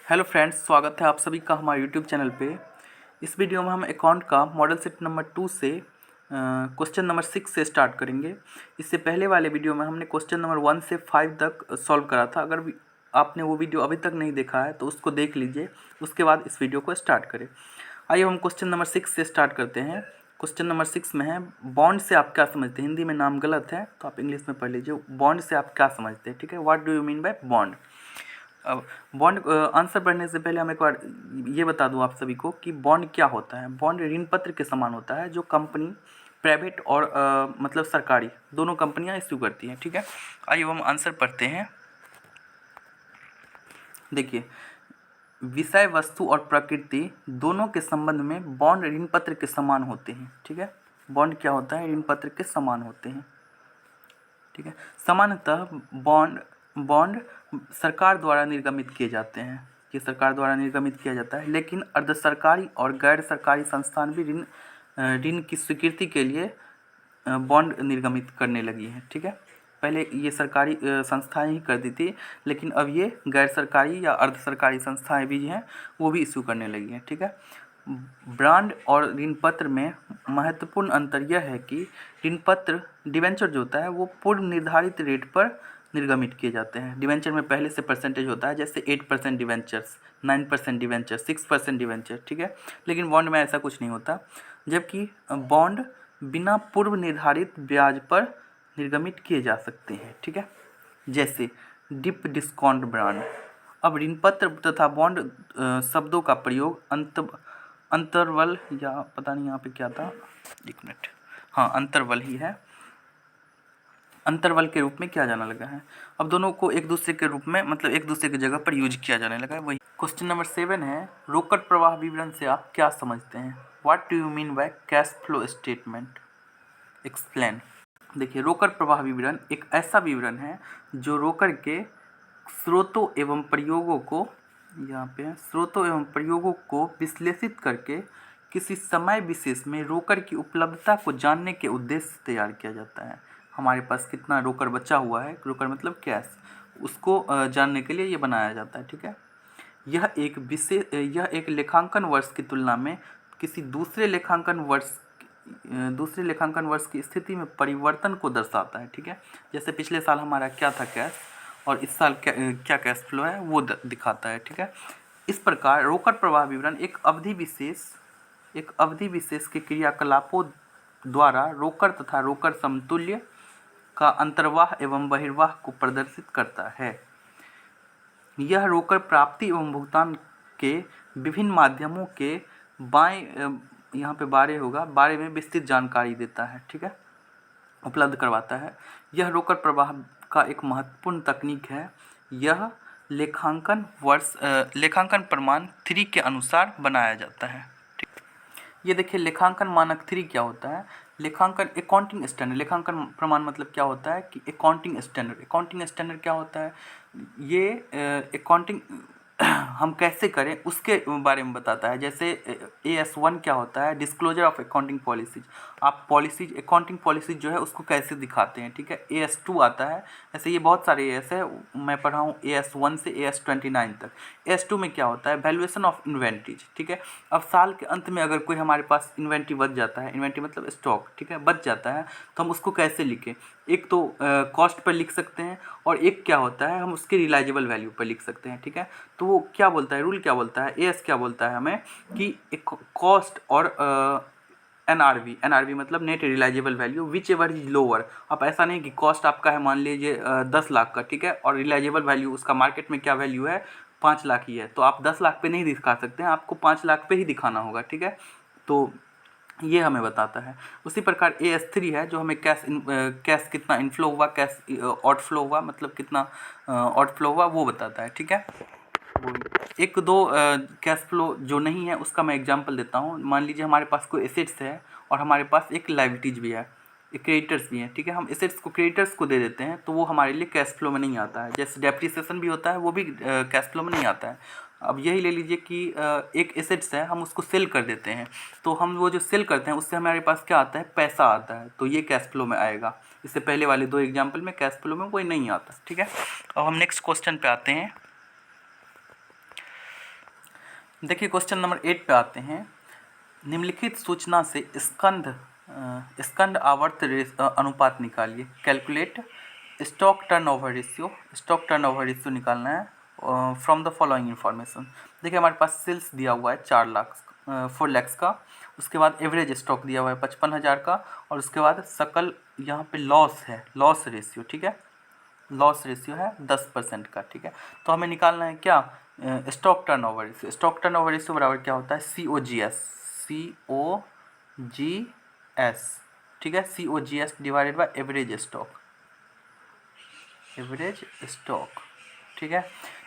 Hello friends, स्वागत है आप सभी का हमारे यूट्यूब चैनल पे। इस वीडियो में हम अकाउंट का मॉडल सेट नंबर 2 से क्वेश्चन नंबर 6 से स्टार्ट करेंगे। इससे पहले वाले वीडियो में हमने क्वेश्चन नंबर 1 से 5 तक सॉल्व करा था। अगर आपने वो वीडियो अभी तक नहीं देखा है तो उसको देख लीजिए, उसके बाद इस वीडियो को स्टार्ट करें। आइए हम क्वेश्चन नंबर 6 से स्टार्ट करते हैं। क्वेश्चन नंबर 6 में है, बॉन्ड से आप क्या समझते हैं। हिंदी में नाम गलत है तो आप इंग्लिश में पढ़ लीजिए। बॉन्ड से आप क्या समझते हैं, ठीक है। What do you mean by bond. अब बॉन्ड आंसर पढ़ने से पहले हम एक बार ये बता दूं आप सभी को कि बॉन्ड क्या होता है। बॉन्ड ऋण पत्र के समान होता है जो कंपनी प्राइवेट और मतलब सरकारी दोनों कंपनियां इश्यू करती हैं, ठीक है। आइए हम आंसर पढ़ते हैं। देखिए, विषय वस्तु और प्रकृति दोनों के संबंध में बॉन्ड ऋण पत्र के समान होते हैं, ठीक है। बॉन्ड क्या होता है, ऋण पत्र के समान होते हैं, ठीक है। सामान्यतः बॉन्ड बॉन्ड सरकार द्वारा निर्गमित किए जाते हैं, कि सरकार द्वारा निर्गमित किया जाता है, लेकिन अर्ध सरकारी और गैर सरकारी संस्थान भी ऋण की स्वीकृति के लिए बॉन्ड निर्गमित करने लगी हैं, ठीक है। पहले ये सरकारी संस्थाएं ही करती थी, लेकिन अब ये गैर सरकारी या अर्ध सरकारी संस्थाएं भी हैं, वो भी इशू करने लगी हैं, ठीक है। बॉन्ड और ऋण पत्र में महत्वपूर्ण अंतर यह है कि ऋण पत्र डिवेंचर जो होता है वो पूर्व निर्धारित रेट पर निर्गमित किए जाते हैं। डिवेंचर में पहले से परसेंटेज होता है, जैसे 8% डिवेंचर्स, 9% डिवेंचर, 6% डिवेंचर, ठीक है। लेकिन बॉन्ड में ऐसा कुछ नहीं होता, जबकि बॉन्ड बिना पूर्व निर्धारित ब्याज पर निर्गमित किए जा सकते हैं, ठीक है। जैसे डिप डिस्काउंट बॉन्ड। अब ऋण पत्र तथा बॉन्ड शब्दों का प्रयोग अंतरवल या पता नहीं यहाँ पे क्या था, एक मिनट, हाँ अंतरवल ही है, अंतरवल के रूप में किया जाने लगा है। अब दोनों को एक दूसरे के रूप में मतलब एक दूसरे की जगह पर यूज किया जाने लगा है। वही क्वेश्चन नंबर 7 है, रोकड़ प्रवाह विवरण से आप क्या समझते हैं। What do you mean by cash flow statement, explain. देखिए, रोकड़ प्रवाह विवरण एक ऐसा विवरण है जो रोकड़ के स्रोतों एवं प्रयोगों को, यहाँ पे स्रोतों एवं प्रयोगों को विश्लेषित करके किसी समय विशेष में रोकड़ की उपलब्धता को जानने के उद्देश्य से तैयार किया जाता है। हमारे पास कितना रोकड़ बचा हुआ है, रोकड़ मतलब कैश, उसको जानने के लिए ये बनाया जाता है, ठीक है। यह एक लेखांकन वर्ष की तुलना में किसी दूसरे लेखांकन वर्ष की स्थिति में परिवर्तन को दर्शाता है, ठीक है। जैसे पिछले साल हमारा क्या था कैश, और इस साल क्या कैश फ्लो है वो दिखाता है, ठीक है। इस प्रकार रोकड़ प्रवाह विवरण एक अवधि विशेष के क्रियाकलापों द्वारा रोकड़ तथा रोकड़ समतुल्य का अंतर्वाह एवं बहिर्वाह को प्रदर्शित करता है। यह रोकड़ प्राप्ति एवं भुगतान के विभिन्न माध्यमों के यहाँ पे बारे में विस्तृत जानकारी देता है, ठीक है, उपलब्ध करवाता है। यह रोकड़ प्रवाह का एक महत्वपूर्ण तकनीक है। यह लेखांकन प्रमाण 3 के अनुसार बनाया जाता है, ठीक। ये देखिए, लेखांकन मानक 3 क्या होता है। लेखांकन अकाउंटिंग स्टैंडर्ड, लेखांकन प्रमाण मतलब क्या होता है कि अकाउंटिंग स्टैंडर्ड क्या होता है, ये अकाउंटिंग हम कैसे करें उसके बारे में बताता है। जैसे AS1 क्या होता है, डिस्क्लोजर ऑफ अकाउंटिंग पॉलिसीज, आप पॉलिसीज अकाउंटिंग पॉलिसीज जो है उसको कैसे दिखाते हैं, ठीक है। AS2 आता है, ऐसे ये बहुत सारे AS है, मैं पढ़ा हूँ AS1 से AS29 तक। AS2 में क्या होता है, वैल्यूएशन ऑफ इन्वेंट्रीज, ठीक है। अब साल के अंत में अगर कोई हमारे पास इन्वेंट्री बच जाता है, इन्वेंट्री मतलब स्टॉक, ठीक है, बच जाता है, तो हम उसको कैसे लिखें। एक तो कॉस्ट पर लिख सकते हैं, और एक क्या होता है हम उसके रिलाइजेबल वैल्यू पर लिख सकते हैं, ठीक है। तो वो क्या बोलता है, रूल क्या बोलता है, AS क्या बोलता है हमें कि एक कॉस्ट और NRV मतलब net realisable value, which ever is lower. अब ऐसा नहीं कि कॉस्ट आपका है मान लीजिए 10 लाख का, ठीक है, और रिलाइजेबल वैल्यू उसका मार्केट में क्या वैल्यू है 5 लाख ही है, तो आप 10 लाख पे नहीं दिखा सकते हैं, आपको 5 लाख पे ही दिखाना होगा, ठीक है। तो ये हमें बताता है। उसी प्रकार AS3 है जो हमें कैश कितना इनफ्लो हुआ, कैश आउटफ्लो हुआ, मतलब कितना आउटफ्लो हुआ वो बताता है, ठीक है। एक दो कैश फ्लो जो नहीं है उसका मैं एग्जांपल देता हूँ। मान लीजिए हमारे पास कोई एसेट्स है और हमारे पास एक लायबिलिटीज भी है, एक क्रेडिटर्स भी हैं, ठीक है। हम एसेट्स को क्रेडिटर्स को दे देते हैं तो वो हमारे लिए कैश फ्लो में नहीं आता है। जैसे डेप्रिसिएशन भी होता है, वो भी कैश फ्लो में नहीं आता है। अब यही ले लीजिए कि एक एसेट्स है, हम उसको सेल कर देते हैं, तो हम वो जो सेल करते हैं उससे हमारे पास क्या आता है, पैसा आता है, तो ये कैश फ्लो में आएगा। इससे पहले वाले 2 एग्जाम्पल में कैश फ्लो में कोई नहीं आता, ठीक है। अब हम नेक्स्ट क्वेश्चन पे आते हैं। देखिए क्वेश्चन नंबर 8 पे आते हैं। निम्नलिखित सूचना से स्कंद आवर्त अनुपात निकालिए। Calculate stock turnover ratio. Stock turnover ratio निकालना है फ्रॉम द फॉलोइंग इन्फॉर्मेशन। देखिए हमारे पास सेल्स दिया हुआ है 4 लाख का, उसके बाद एवरेज स्टॉक दिया हुआ है 55,000 का, और उसके बाद सकल यहाँ पे लॉस है, लॉस रेशियो, ठीक है, लॉस रेशियो है 10% का, ठीक है। तो हमें निकालना है क्या, stock turnover ratio. Stock turnover ratio बराबर क्या होता है, COGS, ठीक है, COGS divided by average stock, average stock, ठीक है।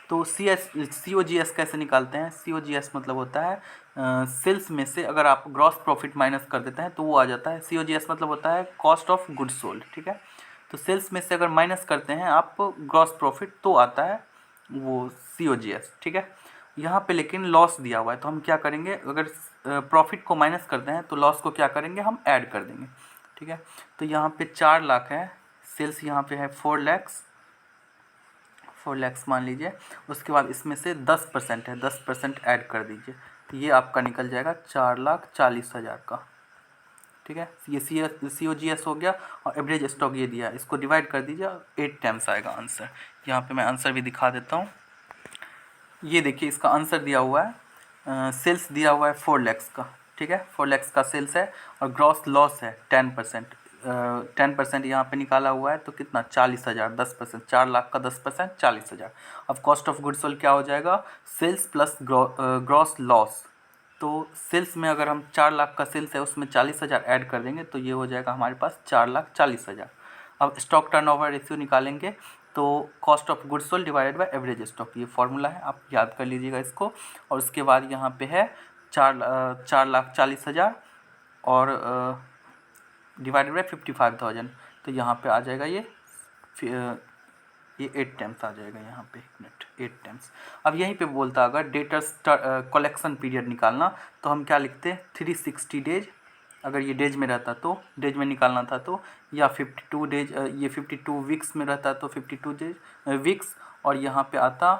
तो COGS कैसे निकालते हैं, COGS मतलब होता है सेल्स में से अगर आप ग्रॉस प्रॉफिट माइनस कर देते हैं तो वो आ जाता है। COGS मतलब होता है कॉस्ट ऑफ गुड सोल्ड, ठीक है। तो सेल्स में से अगर माइनस करते हैं आप ग्रॉस प्रॉफिट तो आता है वो COGS, ठीक है। यहाँ पे लेकिन लॉस दिया हुआ है तो हम क्या करेंगे, अगर प्रॉफिट को माइनस करते हैं तो लॉस को क्या करेंगे, हम ऐड कर देंगे, ठीक है। तो यहाँ पे 4 लाख है, सेल्स यहाँ पे है 4 लाख मान लीजिए, उसके बाद इसमें से 10% है, 10% ऐड कर दीजिए, तो ये आपका निकल जाएगा 4,40,000 का, ठीक है। ये COGS हो गया, और एवरेज स्टॉक ये दिया, इसको डिवाइड कर दीजिए, 8 टाइम्स आएगा आंसर। यहाँ पे मैं आंसर भी दिखा देता हूँ। ये देखिए इसका आंसर दिया हुआ है, सेल्स दिया हुआ है 4 लाख का, ठीक है, 4 लाख का सेल्स है, और ग्रॉस लॉस है 10%, 10% यहाँ पे निकाला हुआ है तो कितना, 40,000, 10%, 4 लाख का 10%, 40,000। अब कॉस्ट ऑफ गुड्स सोल्ड क्या हो जाएगा, सेल्स प्लस ग्रॉस लॉस। तो सेल्स में अगर हम 4 लाख का सेल्स है उसमें 40,000 ऐड कर देंगे तो ये हो जाएगा हमारे पास 4,40,000। अब स्टॉक टर्नओवर रेशियो निकालेंगे तो cost of goods sold divided by average stock, ये फॉर्मूला है, आप याद कर लीजिएगा इसको। और उसके बाद यहाँ पे है 4,40,000 और डिवाइडेड बाय 55,000, तो यहाँ पे आ जाएगा ये 8 टाइम्स आ जाएगा यहाँ पे, 1 मिनट, 8 टाइम्स। अब यहीं पे बोलता अगर डेटर्स कलेक्शन पीरियड निकालना तो हम क्या लिखते हैं, 360 डेज, अगर ये डेज में रहता तो डेज में निकालना था तो, या 52 डेज, ये 52 वीक्स में रहता तो 52 डेज वीक्स, और यहाँ पे आता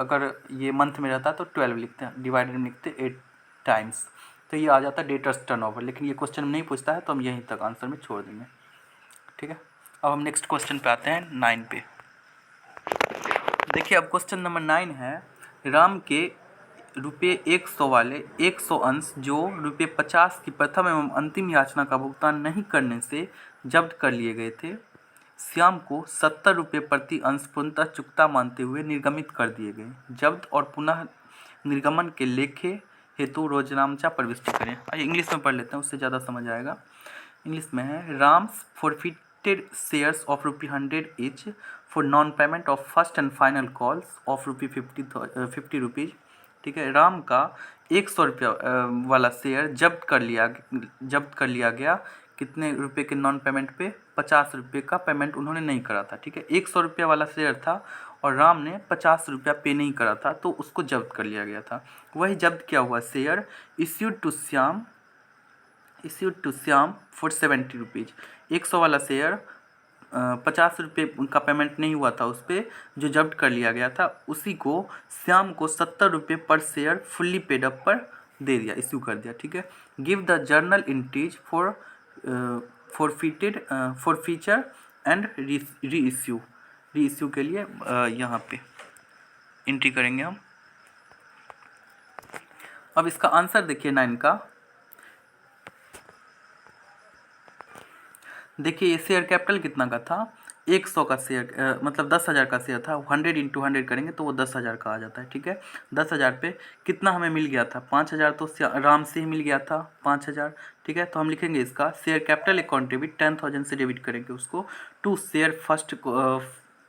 अगर ये मंथ में रहता तो 12 लिखते हैं, डिवाइडेड में लिखते 8 टाइम्स, तो ये आ जाता डेटर्स टर्नओवर। लेकिन ये क्वेश्चन नहीं पूछता है तो हम यहीं तक आंसर में छोड़ देंगे, ठीक है। अब हम नेक्स्ट क्वेश्चन पे आते हैं 9 पे। देखिए अब क्वेश्चन नंबर 9 है, राम के रुपये 100 वाले 100 अंश जो रुपये 50 की प्रथम एवं अंतिम याचना का भुगतान नहीं करने से जब्त कर लिए गए थे, श्याम को 70 रुपये प्रति अंश पूर्णतः चुकता मानते हुए निर्गमित कर दिए गए। जब्त और पुनः निर्गमन के लेखे हेतु रोजनामचा प्रविष्ट करें। आइए इंग्लिश में पढ़ लेते हैं, उससे ज़्यादा समझ आएगा। इंग्लिश में है, Ram's forfeited shares of ₹100 each for non-payment of first and final calls of ₹50, ठीक है। राम का 100 रुपया वाला शेयर जब्त कर लिया गया, कितने रुपए के नॉन पेमेंट पे, 50 रुपये का पेमेंट उन्होंने नहीं करा था, ठीक है। 100 रुपया वाला शेयर था और राम ने 50 रुपया पे नहीं करा था तो उसको जब्त कर लिया गया था। वही जब्त किया हुआ share issued to Shyam for 70 rupees. 100 वाला शेयर 50 रुपये उनका पेमेंट नहीं हुआ था उस पर, जो जब्त कर लिया गया था, उसी को श्याम को 70 रुपये पर शेयर फुल्ली पेड अप पर दे दिया, इश्यू कर दिया, ठीक है। Give the journal entries for feature and re issue के लिए यहाँ पे एंट्री करेंगे हम। अब इसका आंसर देखिए 9 का। देखिए ये शेयर कैपिटल कितना का था, 100 का शेयर मतलब 10,000 का शेयर था, 100 इंटू 100 करेंगे तो वो 10,000 का आ जाता है, ठीक है। 10,000 पे कितना हमें मिल गया था, 5,000 तो राम से ही मिल गया था, 5,000, ठीक है। तो हम लिखेंगे इसका शेयर कैपिटल अकाउंट डेबिट 10,000 से डेबिट करेंगे उसको, two share first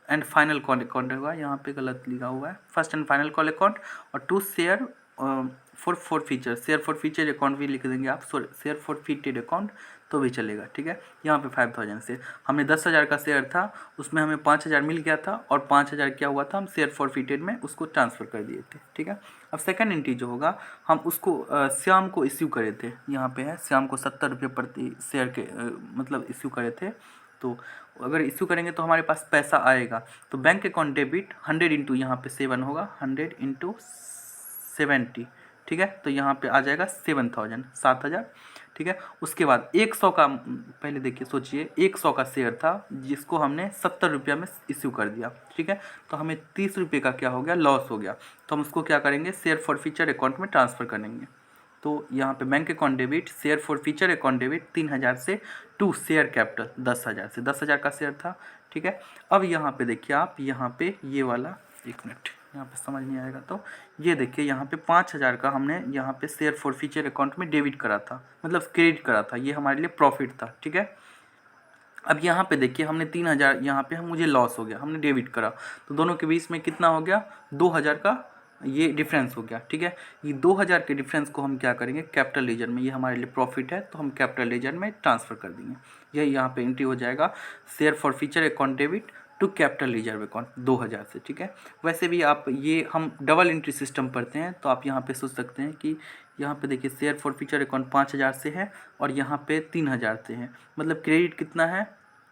and final call account होगा, यहाँ पे गलत लिखा हुआ है, first and final call account, और two share forfeiture, share forfeiture account भी लिख देंगे आप, शेयर फॉर फीटेड अकाउंट तो भी चलेगा, ठीक है। यहाँ पे 5,000 से हमने 10,000 का शेयर था, उसमें हमें 5,000 मिल गया था, और 5,000 क्या हुआ था, हम शेयर फॉरफिटेड में उसको ट्रांसफ़र कर दिए थे, ठीक है। अब सेकंड एंट्री जो होगा, हम उसको श्याम को इश्यू करे थे, यहाँ पे है श्याम को 70 रुपये प्रति शेयर के मतलब इश्यू करे थे। तो अगर इश्यू करेंगे तो हमारे पास पैसा आएगा, तो बैंक अकाउंट डेबिट 100 इंटू यहाँ पे 7 होगा, 100 इंटू 70, ठीक है। तो यहाँ पे आ जाएगा 7,000, 7,000, ठीक है। उसके बाद 100 का, पहले देखिए सोचिए, 100 का शेयर था जिसको हमने 70 रुपया में इश्यू कर दिया, ठीक है। तो हमें 30 रुपये का क्या हो गया, लॉस हो गया। तो हम उसको क्या करेंगे, शेयर फॉर फ्यूचर अकाउंट में ट्रांसफ़र करेंगे। तो यहाँ पे bank account debit, share forfeiture account debit 3,000 से टू शेयर कैपिटल 10,000 से, 10,000 का शेयर था, ठीक है। अब यहाँ पे देखिए आप, यहाँ पे ये वाला, एक मिनट, यहाँ पे समझ नहीं आएगा तो ये देखिए, यहाँ पे 5,000 का हमने यहाँ पे शेयर फॉर फ्यूचर अकाउंट में डेबिट करा था, मतलब क्रेडिट करा था, ये हमारे लिए प्रॉफिट था, ठीक है। अब यहाँ पे देखिए हमने 3,000, यहाँ पे मुझे लॉस हो गया, हमने डेबिट करा, तो दोनों के बीच में कितना हो गया, 2,000 का ये डिफरेंस हो गया, ठीक है। ये 2,000 के डिफरेंस को हम क्या करेंगे, कैपिटल लेजर में, ये हमारे लिए प्रॉफिट है तो हम कैपिटल लेजर में ट्रांसफ़र कर देंगे। यही यहाँ पे एंट्री हो जाएगा, share forfeiture account debit to capital ledger account 2,000 से, ठीक है। वैसे भी आप, ये हम डबल एंट्री सिस्टम पढ़ते हैं तो आप यहाँ पे सोच सकते हैं कि यहाँ पे देखिए शेयर फॉर फ्यूचर अकाउंट 5,000 से है और यहाँ पे 3,000 से है, मतलब क्रेडिट कितना है,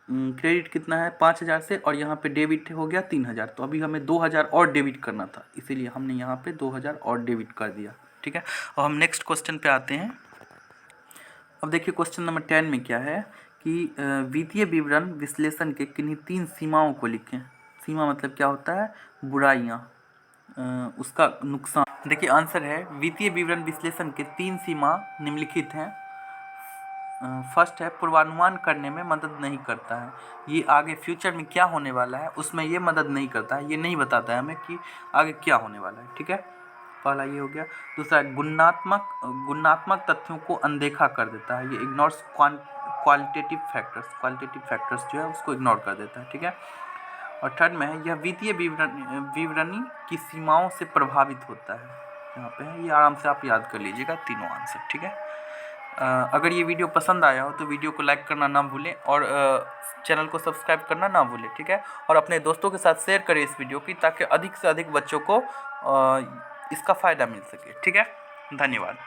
क्रेडिट कितना है 5,000 से, और यहाँ पे डेबिट हो गया 3,000। तो अभी हमें 2,000 और डेबिट करना था, इसीलिए हमने यहाँ पे 2,000 और डेबिट कर दिया, ठीक है। और हम नेक्स्ट क्वेश्चन पे आते हैं। अब देखिए क्वेश्चन नंबर 10 में क्या है कि वित्तीय विवरण विश्लेषण के किन्हीं 3 सीमाओं को लिखें। सीमा मतलब क्या होता है, बुराइयाँ, उसका नुकसान। देखिए आंसर है, वित्तीय विवरण विश्लेषण के 3 सीमा निम्नलिखित हैं। फर्स्ट है, पूर्वानुमान करने में मदद नहीं करता है, ये आगे फ्यूचर में क्या होने वाला है उसमें ये मदद नहीं करता है, ये नहीं बताता है हमें कि आगे क्या होने वाला है, ठीक है। पहला ये हो गया। दूसरा, गुणात्मक तथ्यों को अनदेखा कर देता है, ये इग्नोर्स क्वालिटेटिव फैक्टर्स जो है उसको इग्नोर कर देता है, ठीक है। और थर्ड में है, यह वित्तीय विवरणी की सीमाओं से प्रभावित होता है, यहाँ पे है, ये आराम से आप याद कर लीजिएगा तीनों आंसर, ठीक है। अगर ये वीडियो पसंद आया हो तो वीडियो को लाइक करना ना भूलें और चैनल को सब्सक्राइब करना ना भूलें, ठीक है। और अपने दोस्तों के साथ शेयर करें इस वीडियो की, ताकि अधिक से अधिक बच्चों को इसका फ़ायदा मिल सके, ठीक है। धन्यवाद।